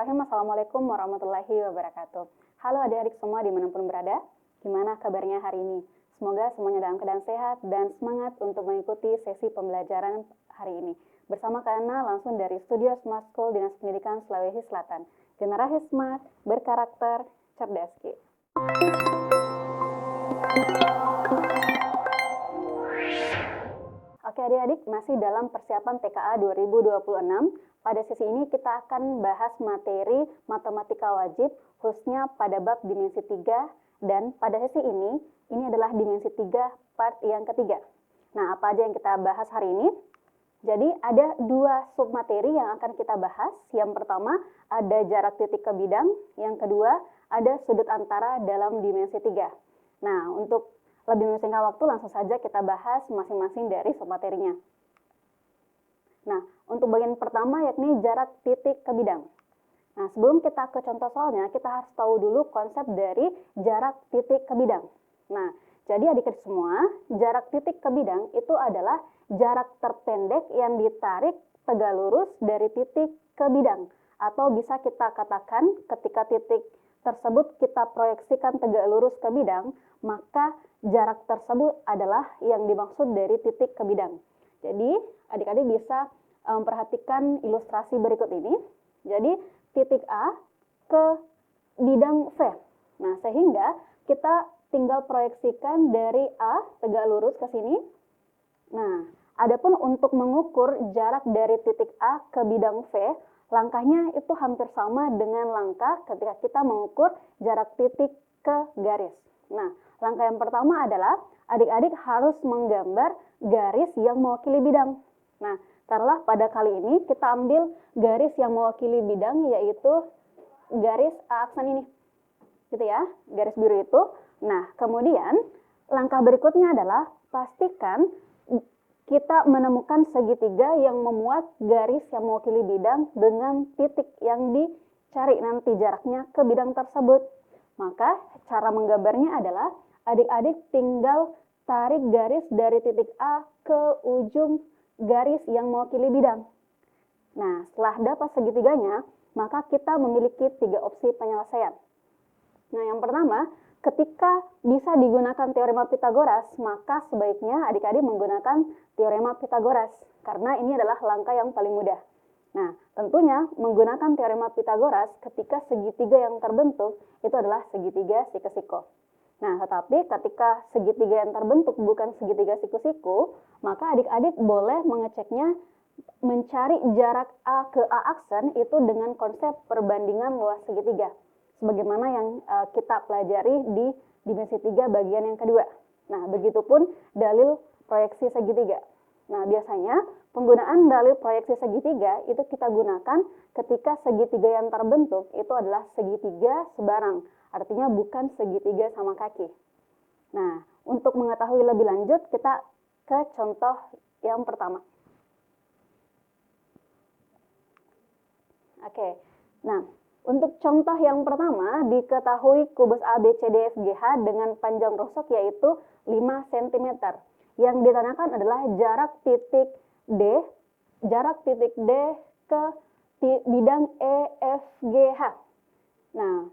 Bismillahirrahmanirrahim. Assalamualaikum warahmatullahi wabarakatuh. Halo adik-adik semua dimanapun berada. Gimana kabarnya hari ini? Semoga semuanya dalam keadaan sehat dan semangat untuk mengikuti sesi pembelajaran hari ini. Bersama Kak Ana langsung dari Studio Smart School Dinas Pendidikan Sulawesi Selatan. Generasi Smart, berkarakter, cerdas. Oke adik-adik, masih dalam persiapan TKA 2026. Pada sesi ini kita akan bahas materi matematika wajib, khususnya pada bab dimensi 3. Dan pada sesi ini adalah dimensi 3 part yang ketiga. Nah, apa aja yang kita bahas hari ini? Jadi ada dua submateri yang akan kita bahas. Yang pertama ada jarak titik ke bidang, yang kedua ada sudut antara dalam dimensi 3. Nah, untuk lebih mempersingkat waktu, langsung saja kita bahas masing-masing dari submaterinya. Nah, untuk bagian pertama yakni jarak titik ke bidang. Nah, sebelum kita ke contoh soalnya, kita harus tahu dulu konsep dari jarak titik ke bidang. Nah, jadi adik-adik semua, jarak titik ke bidang itu adalah jarak terpendek yang ditarik tegak lurus dari titik ke bidang. Atau bisa kita katakan ketika titik tersebut kita proyeksikan tegak lurus ke bidang, maka jarak tersebut adalah yang dimaksud dari titik ke bidang. Jadi, adik-adik bisa memperhatikan ilustrasi berikut ini. Jadi, titik A ke bidang V. Nah, sehingga kita tinggal proyeksikan dari A tegak lurus ke sini. Nah, adapun untuk mengukur jarak dari titik A ke bidang V, langkahnya itu hampir sama dengan langkah ketika kita mengukur jarak titik ke garis. Nah, langkah yang pertama adalah adik-adik harus menggambar garis yang mewakili bidang. Nah, taruhlah pada kali ini kita ambil garis yang mewakili bidang, yaitu garis A aksen ini. Gitu ya, garis biru itu. Nah, kemudian langkah berikutnya adalah pastikan kita menemukan segitiga yang memuat garis yang mewakili bidang dengan titik yang dicari nanti jaraknya ke bidang tersebut. Maka cara menggambarnya adalah adik-adik tinggal tarik garis dari titik A ke ujung garis yang mewakili bidang. Nah, setelah dapat segitiganya, maka kita memiliki 3 opsi penyelesaian. Nah, yang pertama, ketika bisa digunakan teorema Pitagoras, maka sebaiknya adik-adik menggunakan teorema Pitagoras, karena ini adalah langkah yang paling mudah. Nah, tentunya menggunakan teorema Pitagoras ketika segitiga yang terbentuk itu adalah segitiga siku-siku. Nah, tetapi ketika segitiga yang terbentuk bukan segitiga siku-siku, maka adik-adik boleh mengeceknya mencari jarak A ke A aksen itu dengan konsep perbandingan luas segitiga. Sebagaimana yang kita pelajari di dimensi 3 bagian yang kedua. Nah, begitupun dalil proyeksi segitiga. Nah, biasanya penggunaan dalil proyeksi segitiga itu kita gunakan ketika segitiga yang terbentuk itu adalah segitiga sebarang. Artinya bukan segitiga sama kaki. Nah, untuk mengetahui lebih lanjut, kita ke contoh yang pertama. Oke, nah untuk contoh yang pertama, diketahui kubus ABCDFGH dengan panjang rusuk yaitu 5 cm. Yang ditanyakan adalah jarak titik D ke bidang EFGH. Nah,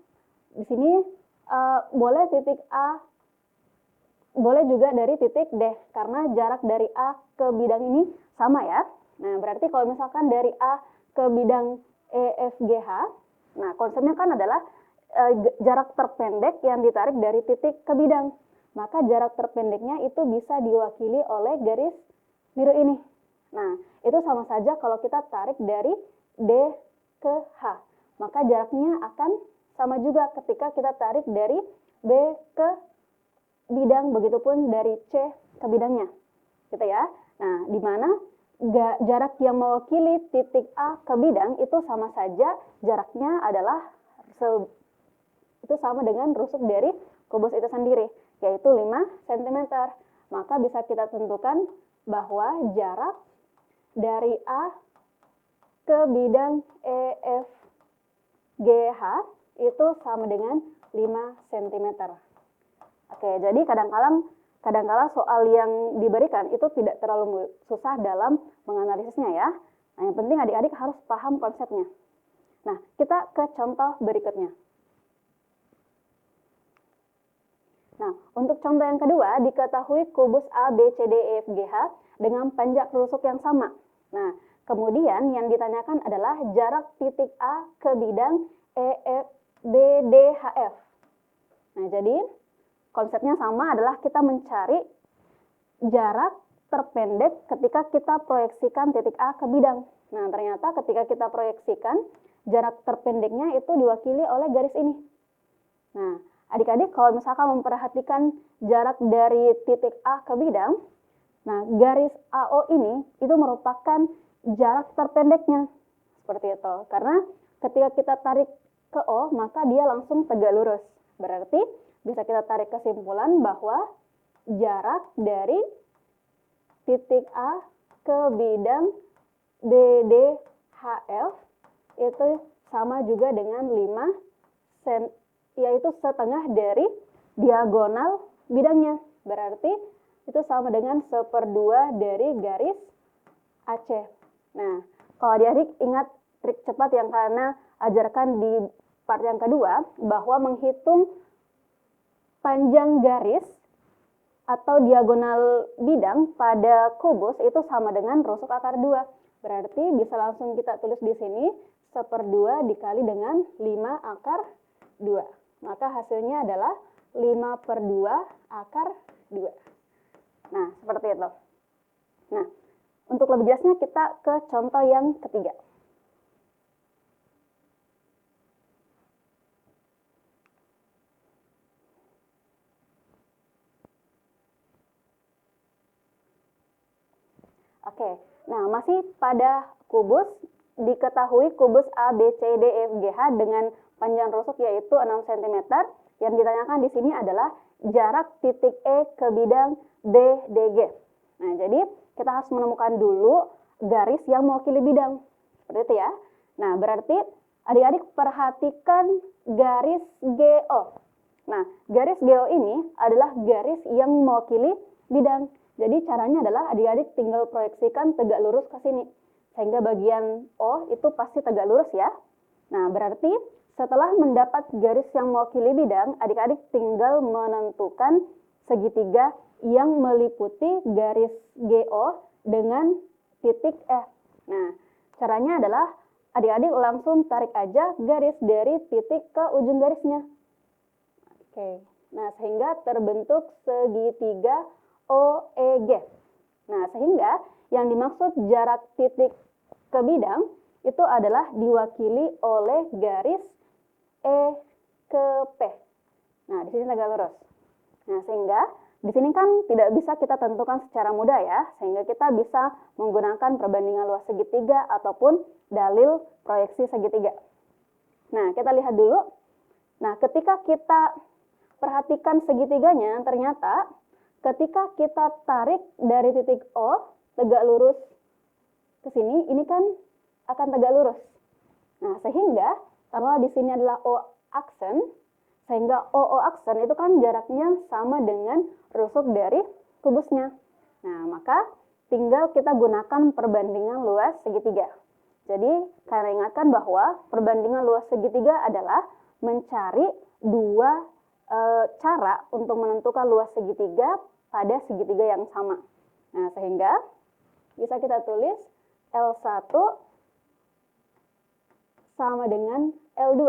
di sini boleh titik A, boleh juga dari titik D, karena jarak dari A ke bidang ini sama ya. Nah, berarti kalau misalkan dari A ke bidang EFGH, nah konsepnya kan adalah jarak terpendek yang ditarik dari titik ke bidang. Maka jarak terpendeknya itu bisa diwakili oleh garis biru ini. Nah, itu sama saja kalau kita tarik dari D ke H. Maka jaraknya akan sama juga ketika kita tarik dari B ke bidang, begitupun dari C ke bidangnya. Gitu ya. Nah, di mana jarak yang mewakili titik A ke bidang itu sama saja jaraknya adalah itu sama dengan rusuk dari kubus itu sendiri, yaitu 5 cm. Maka bisa kita tentukan bahwa jarak dari A ke bidang EFGH itu sama dengan 5 cm. Oke, jadi kadang-kala soal yang diberikan itu tidak terlalu susah dalam menganalisisnya ya. Nah, yang penting adik-adik harus paham konsepnya. Nah, kita ke contoh berikutnya. Nah, untuk contoh yang kedua, diketahui kubus A, B, C, D, E, F, G, H dengan panjang rusuk yang sama. Nah, kemudian yang ditanyakan adalah jarak titik A ke bidang E, F, B, D, H, F. Nah, jadi konsepnya sama, adalah kita mencari jarak terpendek ketika kita proyeksikan titik A ke bidang. Nah, ternyata ketika kita proyeksikan, jarak terpendeknya itu diwakili oleh garis ini. Nah, adik-adik kalau misalkan memperhatikan jarak dari titik A ke bidang, nah garis AO ini itu merupakan jarak terpendeknya. Seperti itu. Karena ketika kita tarik ke O, maka dia langsung tegak lurus. Berarti bisa kita tarik kesimpulan bahwa jarak dari titik A ke bidang BDHF itu sama juga dengan 5 cm, yaitu setengah dari diagonal bidangnya. Berarti itu sama dengan 1/2 dari garis AC. Nah, kalau adik-adik ingat trik cepat yang Kana ajarkan di part yang kedua, bahwa menghitung panjang garis atau diagonal bidang pada kubus itu sama dengan rusuk akar 2. Berarti bisa langsung kita tulis di sini 1/2 dikali dengan 5 akar 2. Maka hasilnya adalah 5/2 akar 2. Nah, seperti itu. Nah, untuk lebih jelasnya kita ke contoh yang ketiga. Oke, nah masih pada kubus, diketahui kubus A, B, C, D, E, F, G, H dengan panjang rusuk yaitu 6 cm. Yang ditanyakan di sini adalah jarak titik E ke bidang B, D, G. Nah, jadi kita harus menemukan dulu garis yang mewakili bidang. Seperti itu ya. Nah, berarti adik-adik perhatikan garis GO. Nah, garis GO ini adalah garis yang mewakili bidang. Jadi caranya adalah adik-adik tinggal proyeksikan tegak lurus ke sini. Sehingga bagian O itu pasti tegak lurus ya. Nah, berarti setelah mendapat garis yang mewakili bidang, adik-adik tinggal menentukan segitiga yang meliputi garis GO dengan titik F. Nah, caranya adalah adik-adik langsung tarik aja garis dari titik ke ujung garisnya. Oke. Nah, sehingga terbentuk segitiga OEG. Nah, sehingga yang dimaksud jarak titik ke bidang itu adalah diwakili oleh garis E ke P. Nah, di sini tegak lurus. Nah, sehingga di sini kan tidak bisa kita tentukan secara mudah ya, sehingga kita bisa menggunakan perbandingan luas segitiga ataupun dalil proyeksi segitiga. Nah, kita lihat dulu. Nah, ketika kita perhatikan segitiganya, ternyata ketika kita tarik dari titik O tegak lurus ke sini, ini kan akan tegak lurus. Nah, sehingga taruhlah di sini adalah O aksen, sehingga OO aksen itu kan jaraknya sama dengan rusuk dari kubusnya. Nah, maka tinggal kita gunakan perbandingan luas segitiga. Jadi, kalian ingatkan bahwa perbandingan luas segitiga adalah mencari dua cara untuk menentukan luas segitiga pada segitiga yang sama. Nah, sehingga bisa kita tulis L1 sama dengan L2.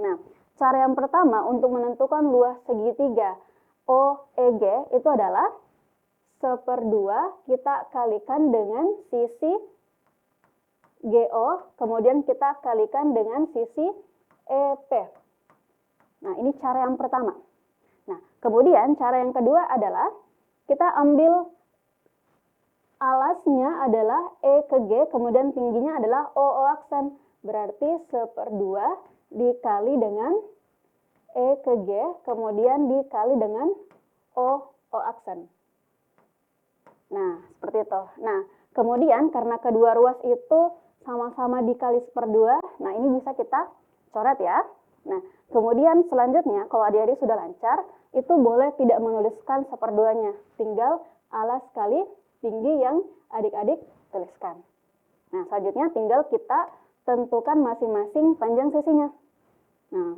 Nah, cara yang pertama untuk menentukan luas segitiga OEG itu adalah 1/2 kita kalikan dengan sisi GO, kemudian kita kalikan dengan sisi EP. Nah, ini cara yang pertama. Nah, kemudian cara yang kedua adalah kita ambil alasnya adalah E ke G, kemudian tingginya adalah OO aksen. Berarti 1/2 dikali dengan E ke G, kemudian dikali dengan OO aksen. Nah, seperti itu. Nah, kemudian karena kedua ruas itu sama-sama dikali 1/2, nah ini bisa kita coret ya. Nah, kemudian selanjutnya kalau adik-adik sudah lancar, itu boleh tidak menuliskan 1/2-nya. Tinggal alas kali tinggi yang adik-adik tuliskan. Nah, selanjutnya tinggal kita tentukan masing-masing panjang sisinya. Nah,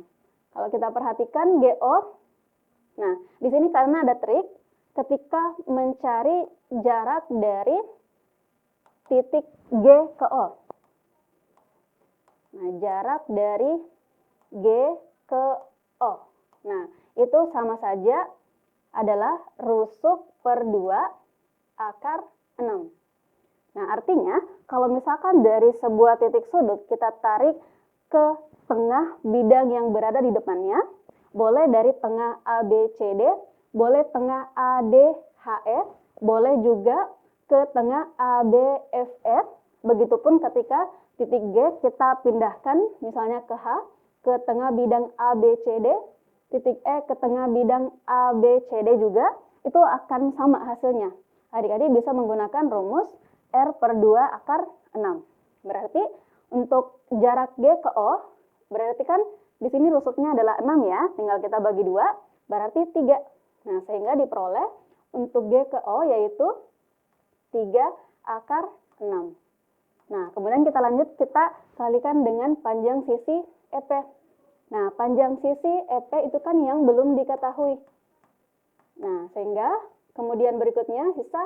kalau kita perhatikan GO, nah di sini karena ada trik ketika mencari jarak dari titik G ke O. Nah, jarak dari G ke O. Nah, itu sama saja adalah rusuk per 2 akar 6. Nah, artinya kalau misalkan dari sebuah titik sudut kita tarik ke tengah bidang yang berada di depannya, boleh dari tengah ABCD, boleh tengah ADHE, boleh juga ke tengah ABFE. Begitupun ketika titik G kita pindahkan misalnya ke H, ke tengah bidang ABCD, titik E ke tengah bidang ABCD juga, itu akan sama hasilnya. Adik-adik bisa menggunakan rumus R per 2 akar 6. Berarti untuk jarak G ke O, berarti kan di sini rusuknya adalah 6 ya, tinggal kita bagi 2, berarti 3. Nah, sehingga diperoleh untuk G ke O yaitu 3 akar 6. Nah, kemudian kita lanjut, kita kalikan dengan panjang sisi EP. Nah, panjang sisi EP itu kan yang belum diketahui. Nah, sehingga kemudian berikutnya bisa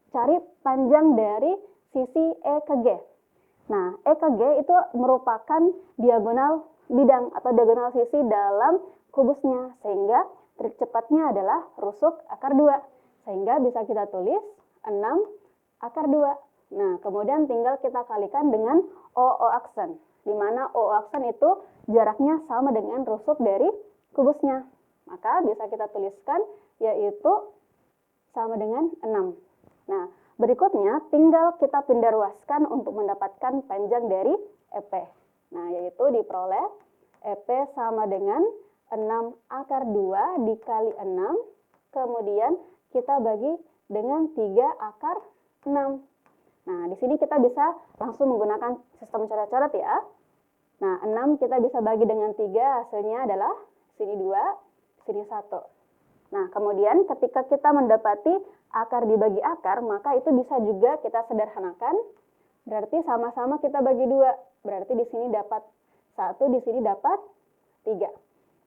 cari panjang dari sisi E ke G. Nah, E ke G itu merupakan diagonal bidang atau diagonal sisi dalam kubusnya. Sehingga trik cepatnya adalah rusuk akar 2. Sehingga bisa kita tulis 6 akar 2. Nah, kemudian tinggal kita kalikan dengan OO aksen. Di mana OO aksen itu jaraknya sama dengan rusuk dari kubusnya. Maka bisa kita tuliskan yaitu sama dengan 6. Nah, berikutnya tinggal kita pindah ruaskan untuk mendapatkan panjang dari EP. Nah, yaitu diperoleh EP sama dengan 6 akar 2 dikali 6, kemudian kita bagi dengan 3 akar 6. Nah, di sini kita bisa langsung menggunakan sistem coret-coret ya. Nah, 6 kita bisa bagi dengan 3, hasilnya adalah sini 2, sini 1. Nah, kemudian ketika kita mendapati akar dibagi akar, maka itu bisa juga kita sederhanakan. Berarti sama-sama kita bagi 2. Berarti di sini dapat 1, di sini dapat 3.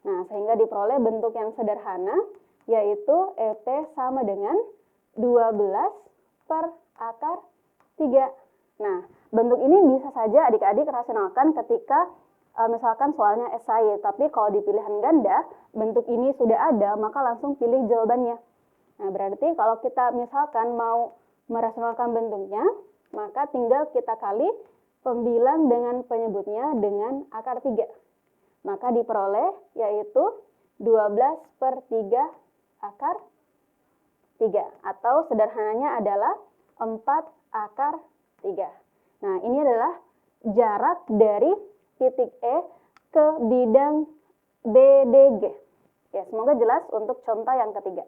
Nah, sehingga diperoleh bentuk yang sederhana, yaitu EP sama dengan 12 per akar 3. Nah, bentuk ini bisa saja adik-adik rasionalkan ketika misalkan soalnya esai, tapi kalau di pilihan ganda, bentuk ini sudah ada, maka langsung pilih jawabannya. Nah, berarti kalau kita misalkan mau merasionalkan bentuknya, maka tinggal kita kali pembilang dengan penyebutnya dengan akar 3. Maka diperoleh yaitu 12 per 3 akar 3. Atau sederhananya adalah 4 akar 3. Nah, ini adalah jarak dari titik E ke bidang BDG. Ya, semoga jelas untuk contoh yang ketiga.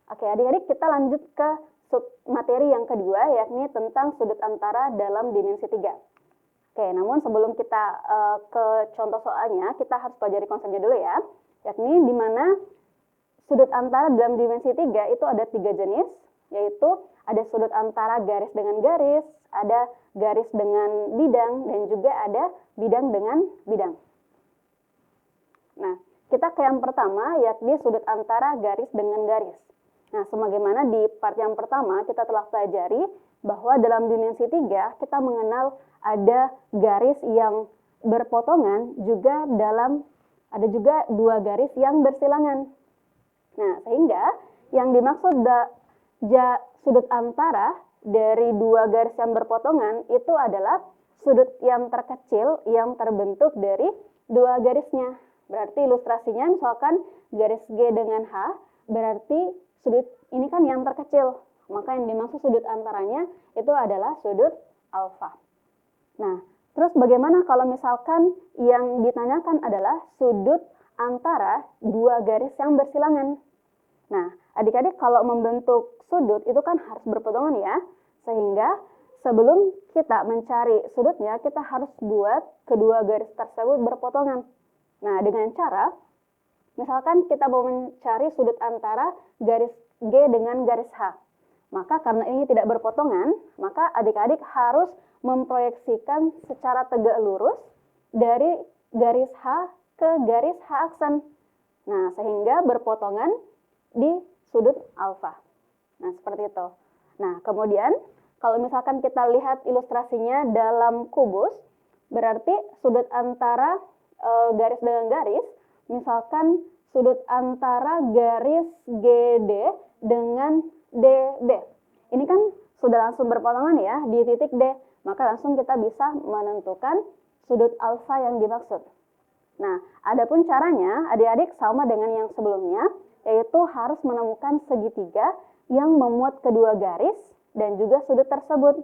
Oke, adik-adik kita lanjut ke materi yang kedua, yakni tentang sudut antara dalam dimensi 3. Oke, namun sebelum kita ke contoh soalnya, kita harus pelajari konsepnya dulu ya, yakni di mana sudut antara dalam dimensi 3 itu ada 3 jenis, yaitu ada sudut antara garis dengan garis, ada garis dengan bidang, dan juga ada bidang dengan bidang. Nah, kita ke yang pertama, yakni sudut antara garis dengan garis. Nah, sebagaimana di part yang pertama kita telah pelajari bahwa dalam dimensi 3 kita mengenal ada garis yang berpotongan, juga ada juga 2 garis yang bersilangan. Nah, sehingga yang dimaksud sudut antara dari 2 garis yang berpotongan itu adalah sudut yang terkecil yang terbentuk dari 2 garisnya. Berarti ilustrasinya misalkan garis G dengan H, berarti sudut ini kan yang terkecil. Maka yang dimaksud sudut antaranya itu adalah sudut alfa. Nah, terus bagaimana kalau misalkan yang ditanyakan adalah sudut antara 2 garis yang bersilangan? Nah, adik-adik kalau membentuk sudut itu kan harus berpotongan ya. Sehingga sebelum kita mencari sudutnya, kita harus buat kedua garis tersebut berpotongan. Nah, dengan cara Misalkan kita mau mencari sudut antara garis G dengan garis H. Maka karena ini tidak berpotongan, maka adik-adik harus memproyeksikan secara tegak lurus dari garis H ke garis H aksen. Nah, sehingga berpotongan di sudut alfa. Nah, seperti itu. Nah, kemudian kalau misalkan kita lihat ilustrasinya dalam kubus, berarti sudut antara garis dengan garis, misalkan sudut antara garis GD dengan DB. Ini kan sudah langsung berpotongan ya di titik D, maka langsung kita bisa menentukan sudut alfa yang dimaksud. Nah, adapun caranya adik-adik sama dengan yang sebelumnya, yaitu harus menemukan segitiga yang memuat kedua garis dan juga sudut tersebut.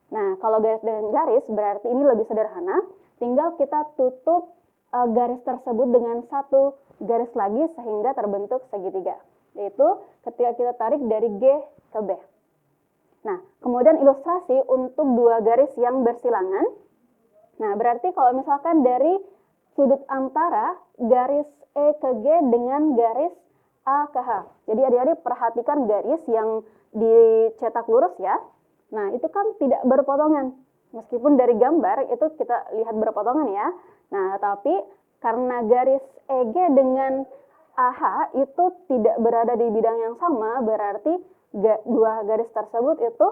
Nah, kalau garis dengan garis berarti ini lebih sederhana, tinggal kita tutup garis tersebut dengan satu garis lagi sehingga terbentuk segitiga, yaitu ketika kita tarik dari G ke B. Nah, kemudian ilustrasi untuk dua garis yang bersilangan. Nah, berarti kalau misalkan dari sudut antara garis E ke G dengan garis A ke H. Jadi adik-adik perhatikan garis yang dicetak lurus ya. Nah, itu kan tidak berpotongan. Meskipun dari gambar itu kita lihat berpotongan ya. Nah, tapi karena garis EG dengan AH itu tidak berada di bidang yang sama, berarti dua garis tersebut itu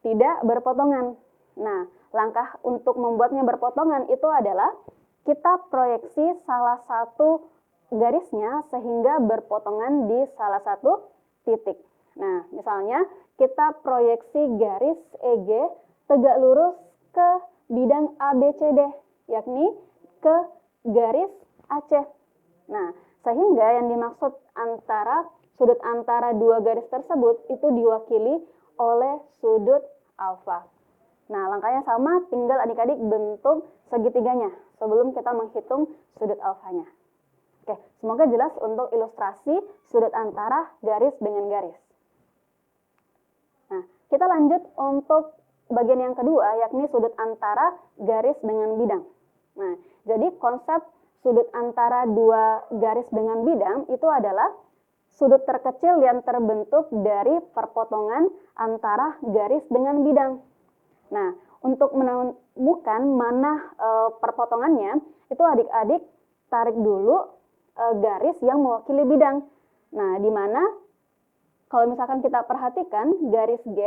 tidak berpotongan. Nah, langkah untuk membuatnya berpotongan itu adalah kita proyeksi salah satu garisnya sehingga berpotongan di salah satu titik. Nah, misalnya kita proyeksi garis EG tegak lurus ke bidang ABCD, yakni ke garis AC. Nah, sehingga yang dimaksud sudut antara dua garis tersebut itu diwakili oleh sudut alfa. Nah, langkahnya sama, tinggal adik-adik bentuk segitiganya sebelum kita menghitung sudut alfanya. Oke, semoga jelas untuk ilustrasi sudut antara garis dengan garis. Nah, kita lanjut untuk bagian yang kedua, yakni sudut antara garis dengan bidang. Nah, jadi konsep sudut antara dua garis dengan bidang itu adalah sudut terkecil yang terbentuk dari perpotongan antara garis dengan bidang. Nah, untuk menemukan mana perpotongannya, itu adik-adik tarik dulu garis yang mewakili bidang. Nah, di mana kalau misalkan kita perhatikan garis G,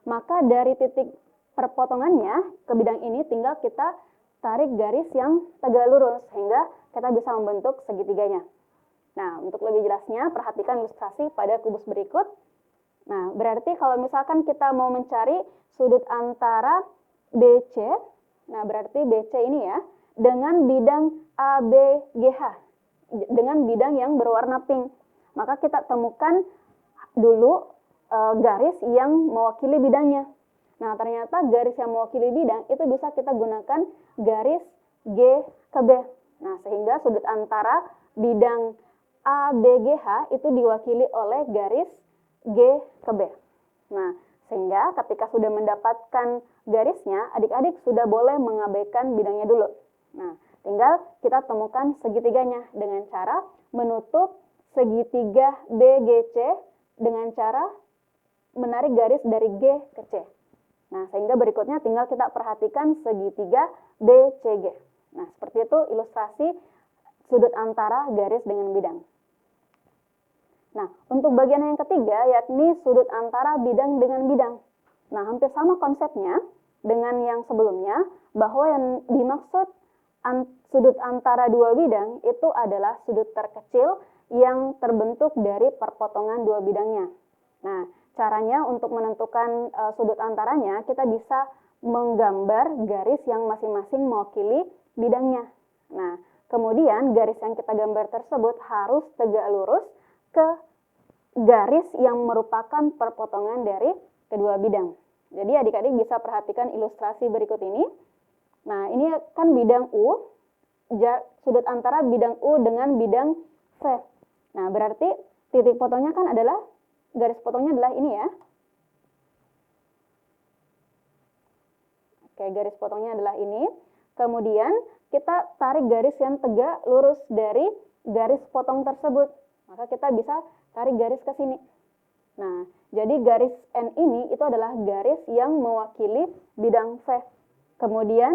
maka dari titik perpotongannya ke bidang ini tinggal kita tarik garis yang tegak lurus sehingga kita bisa membentuk segitiganya. Nah, untuk lebih jelasnya perhatikan ilustrasi pada kubus berikut. Nah, berarti kalau misalkan kita mau mencari sudut antara BC, nah berarti BC ini ya, dengan bidang ABGH, dengan bidang yang berwarna pink. Maka kita temukan dulu garis yang mewakili bidangnya. Nah, ternyata garis yang mewakili bidang itu bisa kita gunakan garis G ke B. Nah, sehingga sudut antara bidang ABGH itu diwakili oleh garis G ke B. Nah, sehingga ketika sudah mendapatkan garisnya, adik-adik sudah boleh mengabaikan bidangnya dulu. Nah, tinggal kita temukan segitiganya dengan cara menutup segitiga BGC dengan cara menarik garis dari G ke C. Nah, sehingga berikutnya tinggal kita perhatikan segitiga BCG. Nah, seperti itu ilustrasi sudut antara garis dengan bidang. Nah, untuk bagian yang ketiga yakni sudut antara bidang dengan bidang. Nah, hampir sama konsepnya dengan yang sebelumnya, bahwa yang dimaksud sudut antara dua bidang itu adalah sudut terkecil yang terbentuk dari perpotongan dua bidangnya. Nah, caranya untuk menentukan sudut antaranya, kita bisa menggambar garis yang masing-masing mewakili bidangnya. Nah, kemudian garis yang kita gambar tersebut harus tegak lurus ke garis yang merupakan perpotongan dari kedua bidang. Jadi adik-adik bisa perhatikan ilustrasi berikut ini. Nah, ini kan bidang U, sudut antara bidang U dengan bidang V. Nah, berarti titik potongnya kan adalah, garis potongnya adalah ini ya. Oke, garis potongnya adalah ini. Kemudian kita tarik garis yang tegak lurus dari garis potong tersebut. Maka kita bisa tarik garis ke sini. Nah, jadi garis N ini itu adalah garis yang mewakili bidang V. Kemudian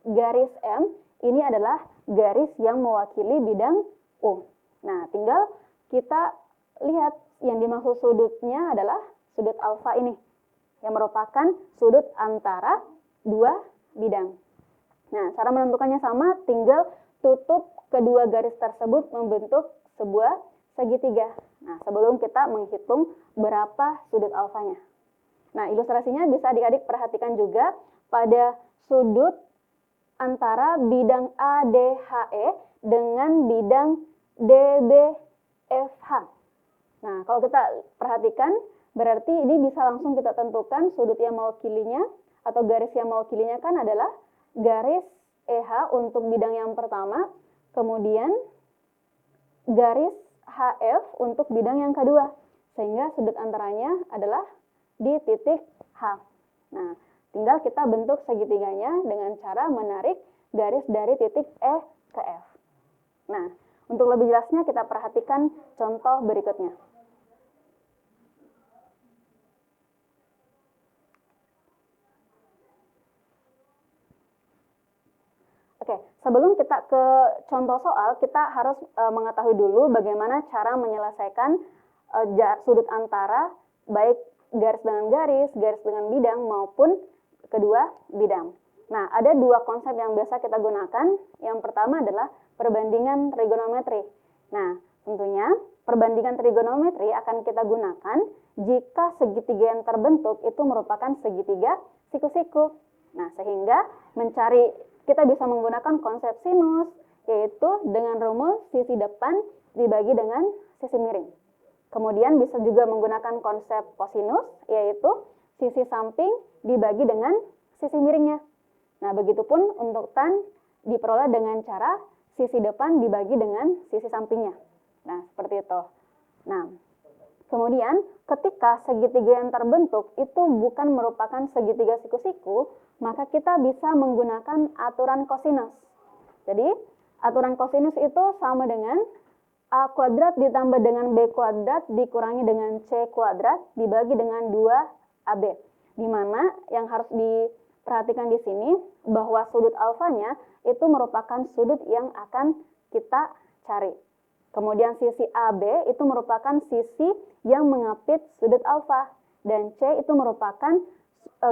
garis M ini adalah garis yang mewakili bidang U. Nah, tinggal kita lihat yang dimaksud sudutnya adalah sudut alfa ini, yang merupakan sudut antara dua bidang. Nah, cara menentukannya sama, tinggal tutup kedua garis tersebut membentuk sebuah segitiga. Nah, sebelum kita menghitung berapa sudut alfanya. Nah, ilustrasinya bisa adik-adik perhatikan juga pada sudut antara bidang ADHE dengan bidang DBFH. Nah, kalau kita perhatikan, berarti ini bisa langsung kita tentukan sudut yang mewakilinya atau garis yang mewakilinya kan adalah garis EH untuk bidang yang pertama, kemudian garis HF untuk bidang yang kedua, sehingga sudut antaranya adalah di titik H. Nah, tinggal kita bentuk segitiganya dengan cara menarik garis dari titik E ke F. Nah, untuk lebih jelasnya kita perhatikan contoh berikutnya. Oke, sebelum kita ke contoh soal, kita harus mengetahui dulu bagaimana cara menyelesaikan sudut antara baik garis dengan garis dengan bidang maupun kedua bidang. Nah, ada dua konsep yang biasa kita gunakan. Yang pertama adalah perbandingan trigonometri. Nah, tentunya perbandingan trigonometri akan kita gunakan jika segitiga yang terbentuk itu merupakan segitiga siku-siku. Nah, sehingga kita bisa menggunakan konsep sinus, yaitu dengan rumus sisi depan dibagi dengan sisi miring. Kemudian bisa juga menggunakan konsep kosinus, yaitu sisi samping dibagi dengan sisi miringnya. Nah, begitupun untuk tan diperoleh dengan cara sisi depan dibagi dengan sisi sampingnya. Nah, seperti itu. Nah, kemudian ketika segitiga yang terbentuk itu bukan merupakan segitiga siku-siku, maka kita bisa menggunakan aturan kosinus. Jadi, aturan kosinus itu sama dengan A kuadrat ditambah dengan B kuadrat dikurangi dengan C kuadrat dibagi dengan 2AB. Di mana yang harus diperhatikan di sini bahwa sudut alfanya itu merupakan sudut yang akan kita cari. Kemudian sisi AB itu merupakan sisi yang mengapit sudut alfa. Dan C itu merupakan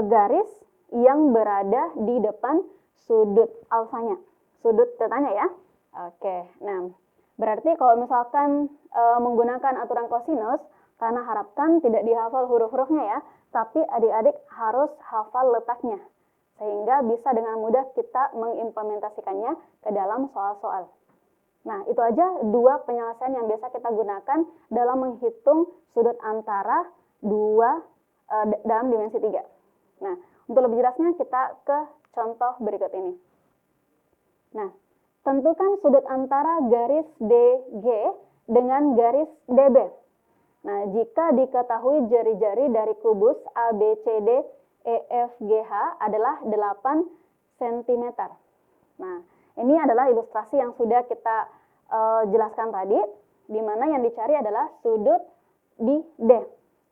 garis yang berada di depan sudut alfanya. Sudut tetanya ya. Oke, nah berarti kalau misalkan menggunakan aturan kosinus, karena harapkan tidak dihafal huruf-hurufnya ya, tapi adik-adik harus hafal letaknya. Sehingga bisa dengan mudah kita mengimplementasikannya ke dalam soal-soal. Nah, itu aja dua penyelesaian yang biasa kita gunakan dalam menghitung sudut antara dalam dimensi 3. Nah, untuk lebih jelasnya kita ke contoh berikut ini. Nah, tentukan sudut antara garis DG dengan garis DB. Nah, jika diketahui jari-jari dari kubus ABCD EFGH adalah 8 cm. Nah, ini adalah ilustrasi yang sudah kita jelaskan tadi, di mana yang dicari adalah sudut di D.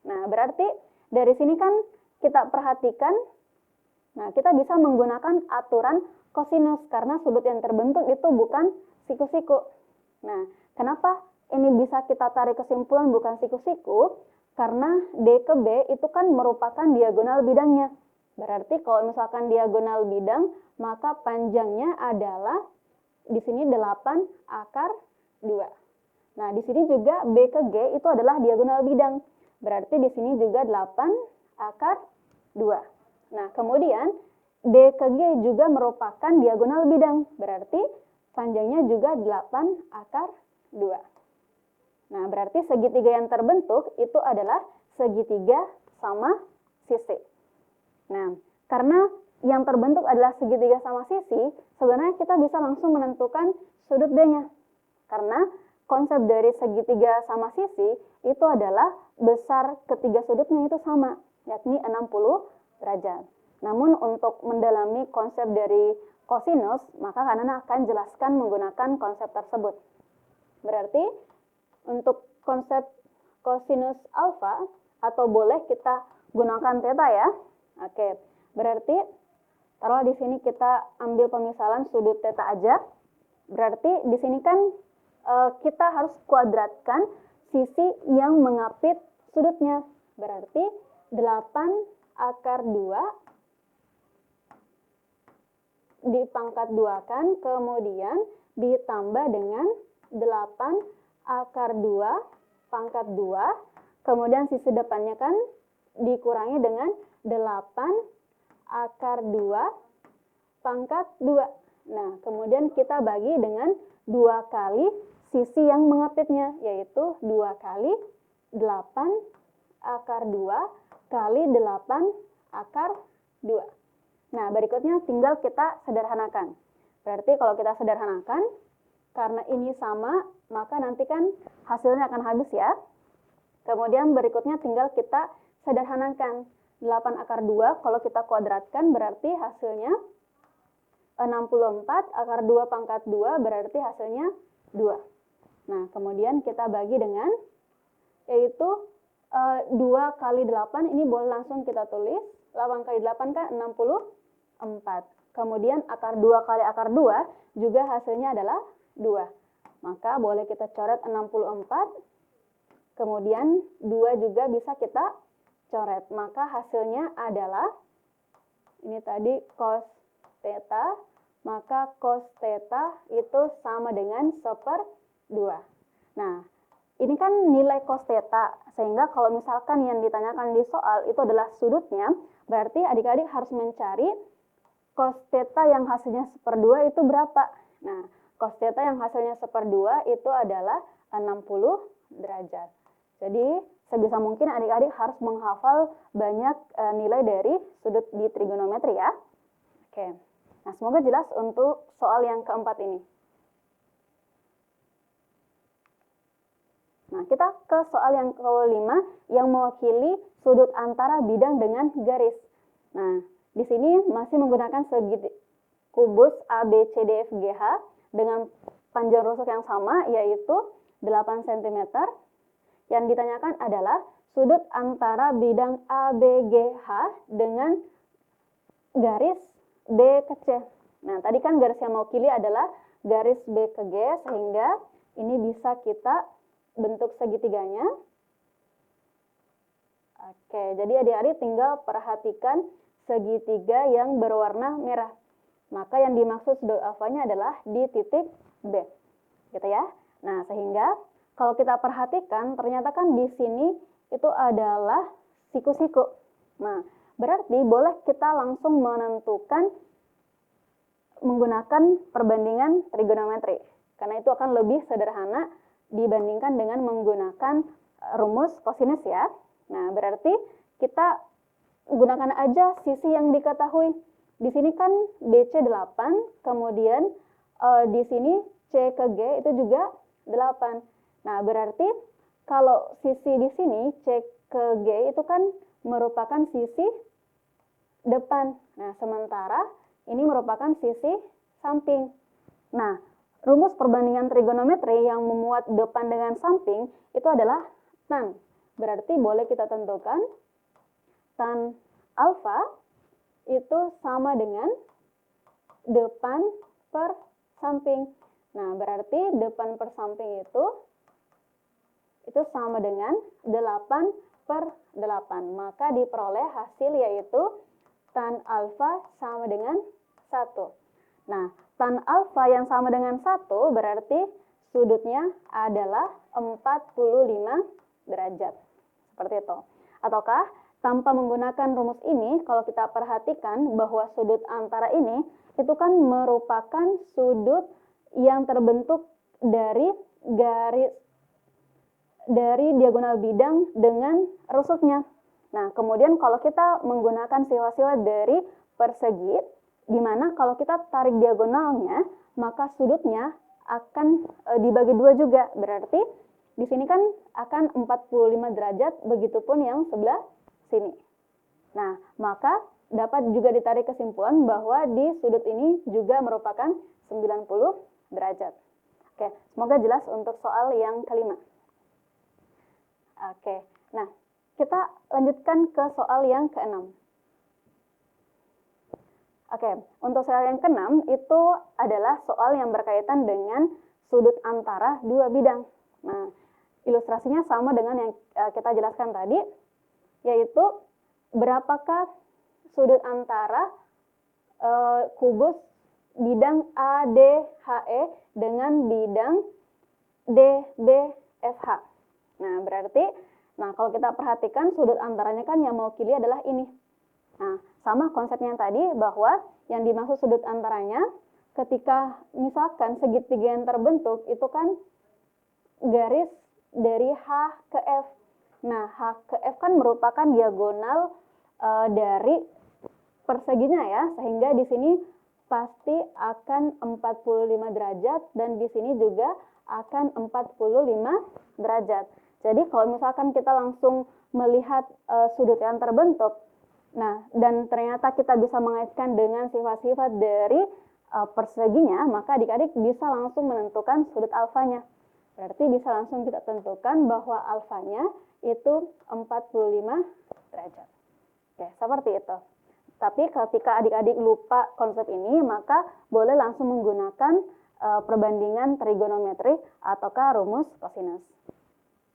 Nah, berarti dari sini kan kita perhatikan, nah kita bisa menggunakan aturan kosinus karena sudut yang terbentuk itu bukan siku-siku. Nah, kenapa ini bisa kita tarik kesimpulan bukan siku-siku? Karena D ke B itu kan merupakan diagonal bidangnya. Berarti kalau misalkan diagonal bidang, maka panjangnya adalah di sini 8 akar 2. Nah, di sini juga B ke G itu adalah diagonal bidang. Berarti di sini juga 8 akar 2. Nah, kemudian D ke G juga merupakan diagonal bidang. Berarti panjangnya juga 8 akar 2. Nah, berarti segitiga yang terbentuk itu adalah segitiga sama sisi. Nah, karena yang terbentuk adalah segitiga sama sisi, sebenarnya kita bisa langsung menentukan sudut D-nya. Karena konsep dari segitiga sama sisi itu adalah besar ketiga sudutnya itu sama, yakni 60 derajat. Namun untuk mendalami konsep dari kosinus, maka Kanana akan jelaskan menggunakan konsep tersebut. Berarti untuk konsep kosinus alfa, atau boleh kita gunakan theta ya. Oke, berarti taruh di sini kita ambil pemisalan sudut theta aja. Berarti di sini kan kita harus kuadratkan sisi yang mengapit sudutnya. Berarti 8 akar 2 dipangkat 2-kan, kemudian ditambah dengan 8 akar 2 pangkat 2, kemudian sisi depannya kan dikurangi dengan 8 akar 2 pangkat 2. Nah, kemudian kita bagi dengan 2 kali sisi yang mengapitnya, yaitu 2 kali 8 akar 2 kali 8 akar 2. Nah, berikutnya tinggal kita sederhanakan. Berarti kalau kita sederhanakan, karena ini sama, maka nanti kan hasilnya akan habis ya. Kemudian berikutnya tinggal kita sederhanakan. 8 akar 2 kalau kita kuadratkan berarti hasilnya 64 akar 2 pangkat 2 berarti hasilnya 2. Nah, kemudian kita bagi dengan, yaitu 2 kali 8, ini boleh langsung kita tulis. 8 kali 8 kan 64. Kemudian akar 2 kali akar 2 juga hasilnya adalah 2. Maka boleh kita coret 64. Kemudian 2 juga bisa kita coret. Maka hasilnya adalah, ini tadi cos theta, maka cos theta itu sama dengan 1/2. Nah, ini kan nilai cos theta, sehingga kalau misalkan yang ditanyakan di soal itu adalah sudutnya, berarti adik-adik harus mencari cos theta yang hasilnya 1/2 itu berapa. Nah, cos theta yang hasilnya 1/2 itu adalah 60 derajat. Jadi, sebisa mungkin adik-adik harus menghafal banyak nilai dari sudut di trigonometri ya. Oke, nah semoga jelas untuk soal yang keempat ini. Nah, kita ke soal yang kelima yang mewakili sudut antara bidang dengan garis. Nah, di sini masih menggunakan segi kubus ABCDFGH dengan panjang rusuk yang sama, yaitu 8 cm. Yang ditanyakan adalah sudut antara bidang ABGH dengan garis B ke C. Nah, tadi kan garis yang mewakili adalah garis B ke G, sehingga ini bisa kita bentuk segitiganya. Oke, jadi adik-adik tinggal perhatikan segitiga yang berwarna merah. Maka yang dimaksud sudut alfanya adalah di titik B. Gitu ya. Nah, sehingga kalau kita perhatikan ternyata kan di sini itu adalah siku-siku. Nah, berarti boleh kita langsung menentukan menggunakan perbandingan trigonometri. Karena itu akan lebih sederhana dibandingkan dengan menggunakan rumus kosinus ya. Nah, berarti kita gunakan aja sisi yang diketahui. Di sini kan BC 8, kemudian di sini C ke G itu juga 8. Nah, berarti kalau sisi di sini C ke G itu kan merupakan sisi depan. Nah, sementara ini merupakan sisi samping. Nah, rumus perbandingan trigonometri yang memuat depan dengan samping itu adalah tan. Berarti boleh kita tentukan tan alfa itu sama dengan depan per samping. Nah, berarti depan per samping itu sama dengan 8/8. Maka diperoleh hasil yaitu tan alfa sama dengan 1. Nah, tan alfa yang sama dengan 1 berarti sudutnya adalah 45 derajat. Seperti itu. Ataukah tanpa menggunakan rumus ini, kalau kita perhatikan bahwa sudut antara ini itu kan merupakan sudut yang terbentuk dari diagonal bidang dengan rusuknya. Nah, kemudian kalau kita menggunakan sila-sila dari persegi, di mana kalau kita tarik diagonalnya, maka sudutnya akan dibagi 2 juga. Berarti di sini kan akan 45 derajat, begitupun yang sebelah sini. Nah, maka dapat juga ditarik kesimpulan bahwa di sudut ini juga merupakan 90 derajat. Oke, semoga jelas untuk soal yang kelima. Oke, nah kita lanjutkan ke soal yang keenam. Oke, untuk soal yang keenam itu adalah soal yang berkaitan dengan sudut antara dua bidang. Nah, ilustrasinya sama dengan yang kita jelaskan tadi, yaitu berapakah sudut antara kubus bidang ADHE dengan bidang DBFH. Nah, berarti, kalau kita perhatikan sudut antaranya kan yang mewakili adalah ini. Nah, sama konsepnya tadi bahwa yang dimaksud sudut antaranya ketika misalkan segitiga yang terbentuk itu kan garis dari H ke F. Nah, H ke F kan merupakan diagonal dari perseginya ya, sehingga di sini pasti akan 45 derajat dan di sini juga akan 45 derajat. Jadi kalau misalkan kita langsung melihat sudut yang terbentuk, nah dan ternyata kita bisa mengaitkan dengan sifat-sifat dari perseginya, maka adik-adik bisa langsung menentukan sudut alfanya. Berarti bisa langsung kita tentukan bahwa alfanya itu 45 derajat. Oke, seperti itu. Tapi ketika adik-adik lupa konsep ini, maka boleh langsung menggunakan perbandingan trigonometri ataukah rumus kosinus.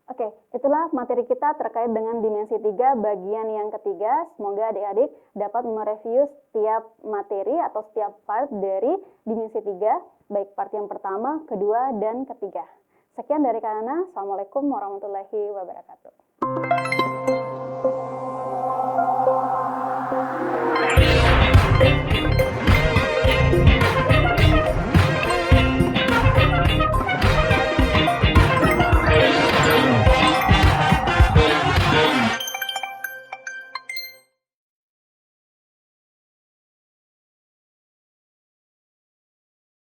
Oke, itulah materi kita terkait dengan dimensi 3 bagian yang ketiga. Semoga adik-adik dapat mereview setiap materi atau setiap part dari dimensi 3, baik part yang pertama, kedua, dan ketiga. Sekian dari Kak Nana. Assalamualaikum warahmatullahi wabarakatuh.